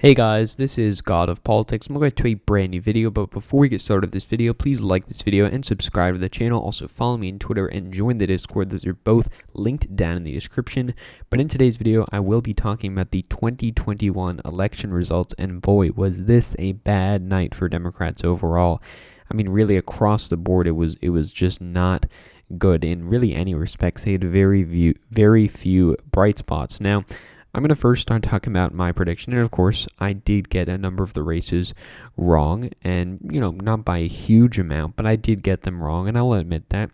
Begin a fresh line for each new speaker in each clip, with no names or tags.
Hey guys, this is God of Politics. I'm going to a brand new video, but before we get started with this video, please like this video and subscribe to the channel. Also follow me on Twitter and join the Discord. Those are both linked down in the description. But in today's video, I will be talking about the 2021 election results, and boy, was this a bad night for Democrats overall. I mean, really across the board, it was just not good in really any respects. They had very few bright spots. Now, I'm going to first start talking about my prediction, and of course, I did get a number of the races wrong, and, not by a huge amount, but I did get them wrong, and I'll admit that.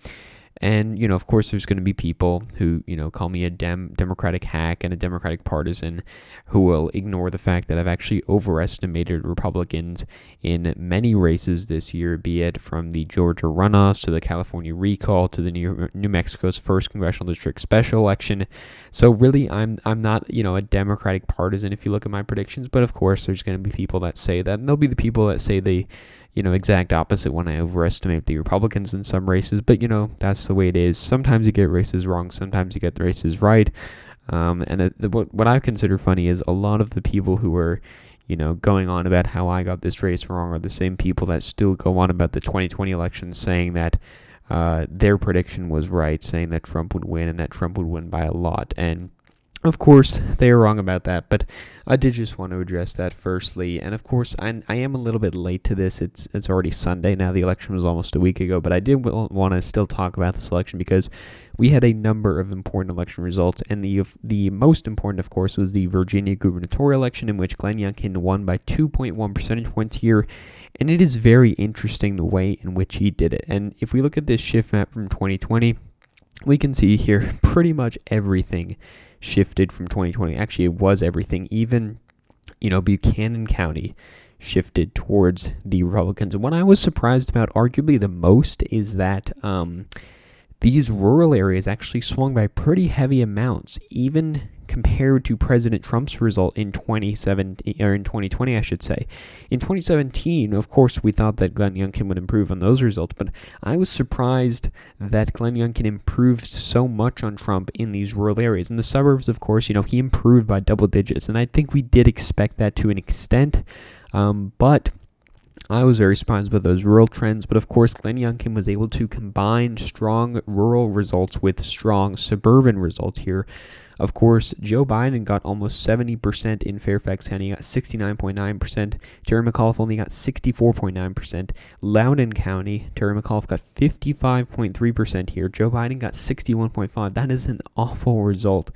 And, of course, there's going to be people who, call me a Democratic hack and a Democratic partisan who will ignore the fact that I've actually overestimated Republicans in many races this year, be it from the Georgia runoffs to the California recall to the New Mexico's first congressional district special election. So really, I'm not, a Democratic partisan if you look at my predictions, but of course, there's going to be people that say that, and there'll be the people that say they exact opposite when I overestimate the Republicans in some races. But, that's the way it is. Sometimes you get races wrong. Sometimes you get the races right. What I consider funny is a lot of the people who are, going on about how I got this race wrong are the same people that still go on about the 2020 election saying that their prediction was right, saying that Trump would win and that Trump would win by a lot. And of course, they are wrong about that, but I did just want to address that firstly. And of course, I am a little bit late to this. It's already Sunday now. The election was almost a week ago, but I did want to still talk about this election because we had a number of important election results, and the most important, of course, was the Virginia gubernatorial election, in which Glenn Youngkin won by 2.1 percentage points here. And it is very interesting the way in which he did it. And if we look at this shift map from 2020, we can see here pretty much everything shifted from 2020. Actually, it was everything. Even, Buchanan County shifted towards the Republicans. And what I was surprised about, arguably the most, is that these rural areas actually swung by pretty heavy amounts, even compared to President Trump's result in 2017, or in 2020, I should say. In 2017, of course, we thought that Glenn Youngkin would improve on those results, but I was surprised that Glenn Youngkin improved so much on Trump in these rural areas. In the suburbs, of course, he improved by double digits, and I think we did expect that to an extent, but I was very surprised by those rural trends. But of course, Glenn Youngkin was able to combine strong rural results with strong suburban results here. Of course, Joe Biden got almost 70% in Fairfax County. He got 69.9%. Terry McAuliffe only got 64.9%. Loudoun County, Terry McAuliffe got 55.3% here. Joe Biden got 61.5%. That is an awful result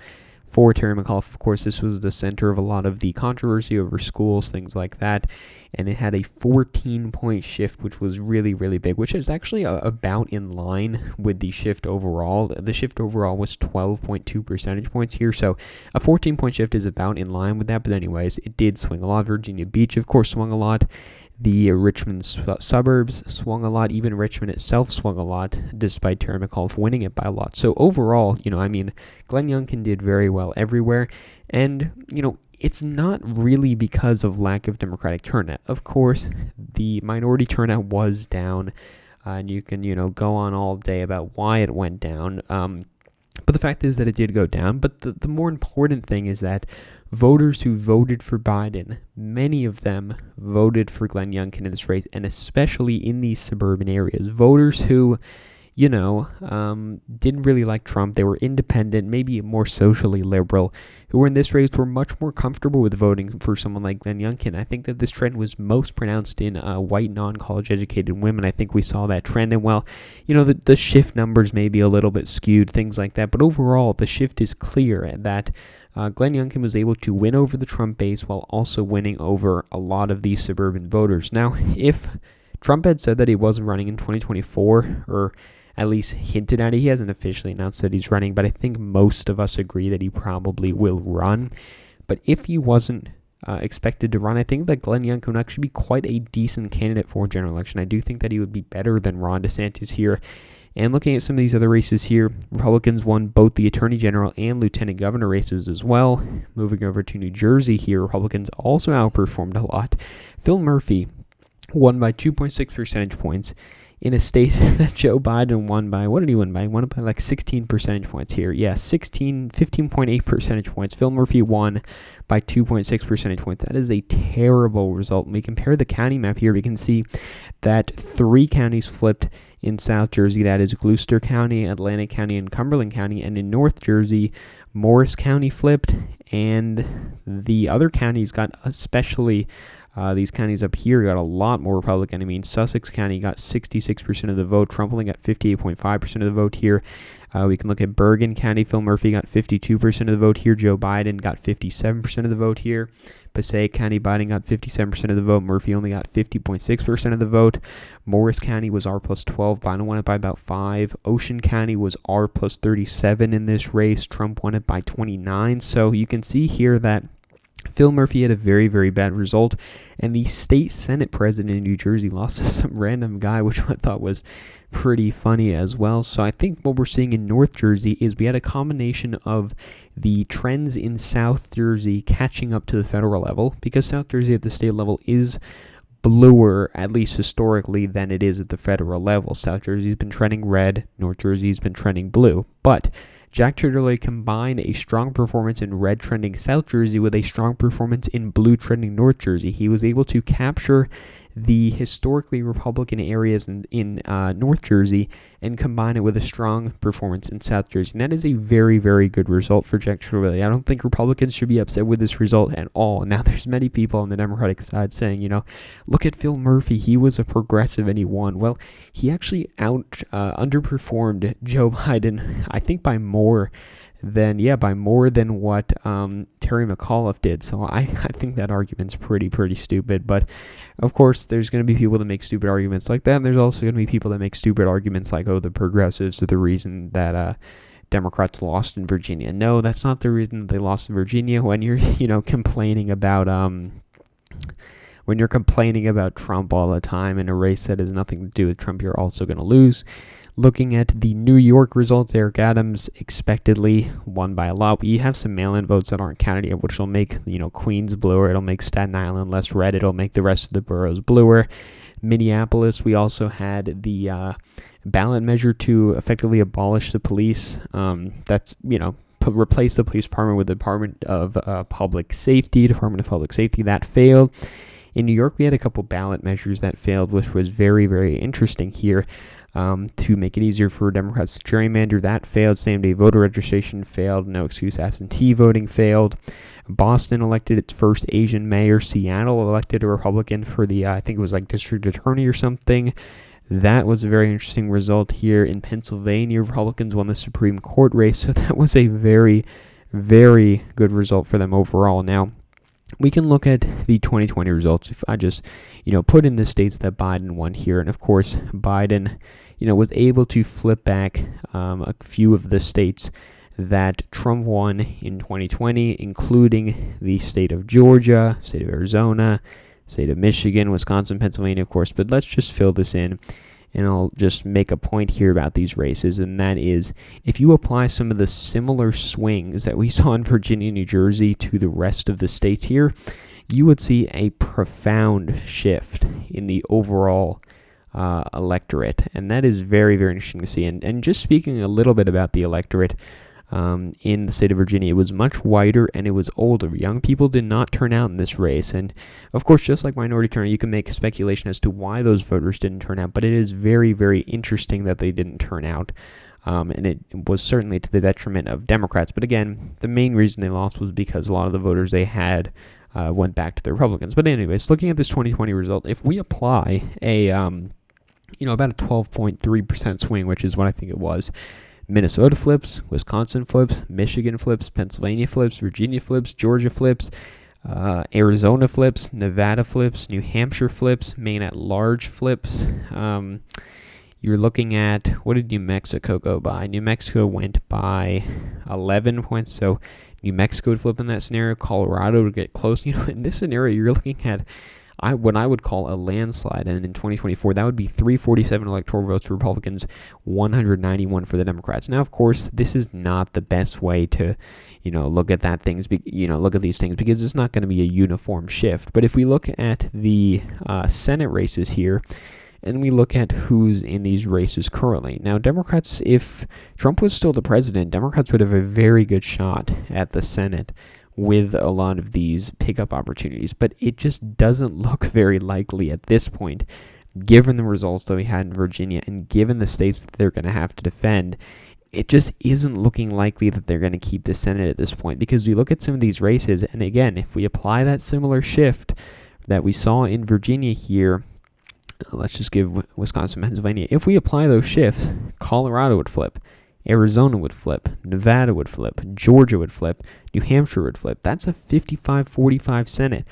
for Terry McAuliffe. Of course, this was the center of a lot of the controversy over schools, things like that. And it had a 14-point shift, which was really, really big, which is actually about in line with the shift overall. The shift overall was 12.2 percentage points here, so a 14-point shift is about in line with that. But anyways, it did swing a lot. Virginia Beach, of course, swung a lot. The Richmond suburbs swung a lot. Even Richmond itself swung a lot, despite Terry McAuliffe winning it by a lot. So overall, Glenn Youngkin did very well everywhere. And, it's not really because of lack of Democratic turnout. Of course, the minority turnout was down, and you can, go on all day about why it went down. But the fact is that it did go down. But the more important thing is that voters who voted for Biden, many of them voted for Glenn Youngkin in this race, and especially in these suburban areas. Voters who, didn't really like Trump. They were independent, maybe more socially liberal, who were in this race were much more comfortable with voting for someone like Glenn Youngkin. I think that this trend was most pronounced in white, non-college educated women. I think we saw that trend. And while, the shift numbers may be a little bit skewed, things like that, but overall, the shift is clear that Glenn Youngkin was able to win over the Trump base while also winning over a lot of these suburban voters. Now, if Trump had said that he wasn't running in 2024, or at least hinted at it. He hasn't officially announced that he's running, but I think most of us agree that he probably will run. But if he wasn't expected to run, I think that Glenn Youngkin would actually be quite a decent candidate for a general election. I do think that he would be better than Ron DeSantis here. And looking at some of these other races here, Republicans won both the Attorney General and Lieutenant Governor races as well. Moving over to New Jersey here, Republicans also outperformed a lot. Phil Murphy won by 2.6 percentage points in a state that Joe Biden won by, what did he win by? He won by like 16 percentage points here. Yeah, 15.8 percentage points. Phil Murphy won by 2.6 percentage points. That is a terrible result. When we compare the county map here, we can see that 3 counties flipped in South Jersey. That is Gloucester County, Atlantic County, and Cumberland County. And in North Jersey, Morris County flipped, and the other counties got, especially these counties up here, got a lot more Republican. I mean, Sussex County got 66% of the vote. Trump only got 58.5% of the vote here. We can look at Bergen County. Phil Murphy got 52% of the vote here. Joe Biden got 57% of the vote here. Passaic County, Biden got 57% of the vote. Murphy only got 50.6% of the vote. Morris County was R plus 12. Biden won it by about 5. Ocean County was R plus 37 in this race. Trump won it by 29. So you can see here that Phil Murphy had a very, very bad result, and the state Senate president in New Jersey lost to some random guy, which I thought was pretty funny as well. So I think what we're seeing in North Jersey is we had a combination of the trends in South Jersey catching up to the federal level, because South Jersey at the state level is bluer, at least historically, than it is at the federal level. South Jersey's been trending red, North Jersey's been trending blue, but Jack Ciattarelli combined a strong performance in red trending South Jersey with a strong performance in blue trending North Jersey. He was able to capture the historically Republican areas in North Jersey and combine it with a strong performance in South Jersey. And that is a very, very good result for Jack Ciattarelli. I don't think Republicans should be upset with this result at all. Now, there's many people on the Democratic side saying, look at Phil Murphy. He was a progressive and he won. Well, he actually underperformed Joe Biden, I think by more than what Terry McAuliffe did. So I think that argument's pretty stupid. But of course, there's going to be people that make stupid arguments like that, and there's also going to be people that make stupid arguments like, the progressives are the reason that Democrats lost in Virginia. No, that's not the reason that they lost in Virginia. When you're complaining about Trump all the time in a race that has nothing to do with Trump, you're also going to lose. Looking at the New York results, Eric Adams expectedly won by a lot. We have some mail-in votes that aren't counted yet, which will make Queens bluer. It'll make Staten Island less red. It'll make the rest of the boroughs bluer. Minneapolis, we also had the ballot measure to effectively abolish the police. Replace the police department with the Department of Public Safety. That failed. In New York, we had a couple ballot measures that failed, which was very, very interesting here. To make it easier for Democrats to gerrymander, that failed. Same-day voter registration failed. No excuse absentee voting failed. Boston elected its first Asian mayor. Seattle elected a Republican for the, I think it was like district attorney or something. That was a very interesting result here. In Pennsylvania, Republicans won the Supreme Court race, so that was a very, very good result for them overall. Now, we can look at the 2020 results. If I just, put in the states that Biden won here, and of course, Biden, was able to flip back a few of the states that Trump won in 2020, including the state of Georgia, state of Arizona, state of Michigan, Wisconsin, Pennsylvania, of course. But let's just fill this in, and I'll just make a point here about these races, and that is, if you apply some of the similar swings that we saw in Virginia, New Jersey to the rest of the states here, you would see a profound shift in the overall electorate, and that is very, very interesting to see. And just speaking a little bit about the electorate in the state of Virginia, it was much whiter and it was older. Young people did not turn out in this race, and of course, just like minority turnout, you can make speculation as to why those voters didn't turn out, but it is very, very interesting that they didn't turn out. And it was certainly to the detriment of Democrats. But again, the main reason they lost was because a lot of the voters they had went back to the Republicans. But anyways, looking at this 2020 result, if we apply a about a 12.3% swing, which is what I think it was, Minnesota flips, Wisconsin flips, Michigan flips, Pennsylvania flips, Virginia flips, Georgia flips, Arizona flips, Nevada flips, New Hampshire flips, Maine at large flips. You're looking at, what did New Mexico go by? New Mexico went by 11 points, so New Mexico would flip in that scenario. Colorado would get close. In this scenario, you're looking at what I would call a landslide, and in 2024, that would be 347 electoral votes for Republicans, 191 for the Democrats. Now, of course, this is not the best way to, look at look at these things, because it's not going to be a uniform shift. But if we look at the Senate races here, and we look at who's in these races currently. Now, Democrats, if Trump was still the president, Democrats would have a very good shot at the Senate with a lot of these pickup opportunities, but it just doesn't look very likely at this point, given the results that we had in Virginia and given the states that they're going to have to defend. It just isn't looking likely that they're going to keep the Senate at this point, because we look at some of these races, and again, if we apply that similar shift that we saw in Virginia here, let's just give Wisconsin, Pennsylvania, if we apply those shifts, Colorado would flip, Arizona would flip, Nevada would flip, Georgia would flip, New Hampshire would flip. That's a 55-45 Senate.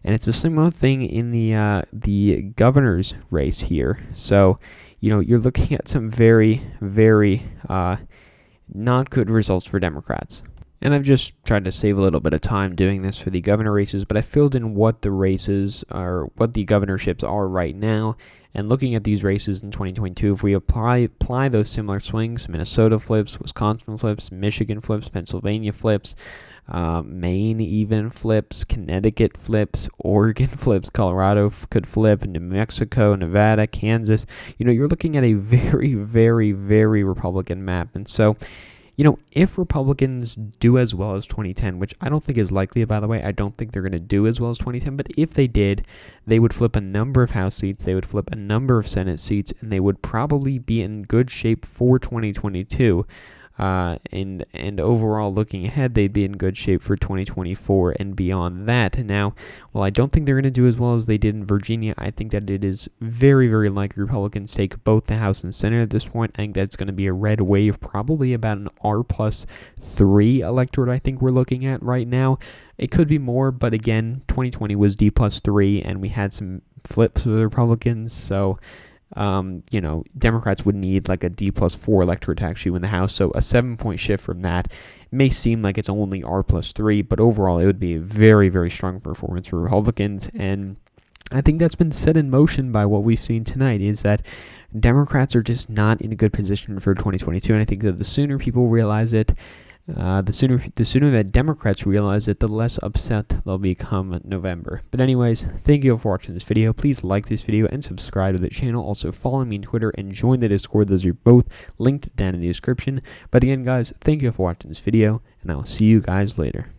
And it's a similar thing in the governor's race here. So, you're looking at some very, very not good results for Democrats. And I've just tried to save a little bit of time doing this for the governor races, but I filled in what the races are, what the governorships are right now. And looking at these races in 2022, if we apply those similar swings, Minnesota flips, Wisconsin flips, Michigan flips, Pennsylvania flips, Maine even flips, Connecticut flips, Oregon flips, Colorado could flip, New Mexico, Nevada, Kansas. You're looking at a very, very, very Republican map. And so, if Republicans do as well as 2010, which I don't think is likely, by the way, I don't think they're going to do as well as 2010, but if they did, they would flip a number of House seats, they would flip a number of Senate seats, and they would probably be in good shape for 2022. And overall, looking ahead, they'd be in good shape for 2024 and beyond that. Now, while I don't think they're going to do as well as they did in Virginia, I think that it is very, very likely Republicans take both the House and Senate at this point. I think that's going to be a red wave, probably about an R+3 electorate I think we're looking at right now. It could be more, but again, 2020 was D+3, and we had some flips with the Republicans, so Democrats would need like a D+4 electorate to actually win the House. So a 7-point shift from that may seem like it's only R+3, but overall it would be a very, very strong performance for Republicans. And I think that's been set in motion by what we've seen tonight, is that Democrats are just not in a good position for 2022. And I think that the sooner people realize it, the sooner that Democrats realize it, the less upset they'll become in November. But anyways, thank you all for watching this video. Please like this video and subscribe to the channel. Also follow me on Twitter and join the Discord. Those are both linked down in the description. But again, guys, thank you all for watching this video, and I will see you guys later.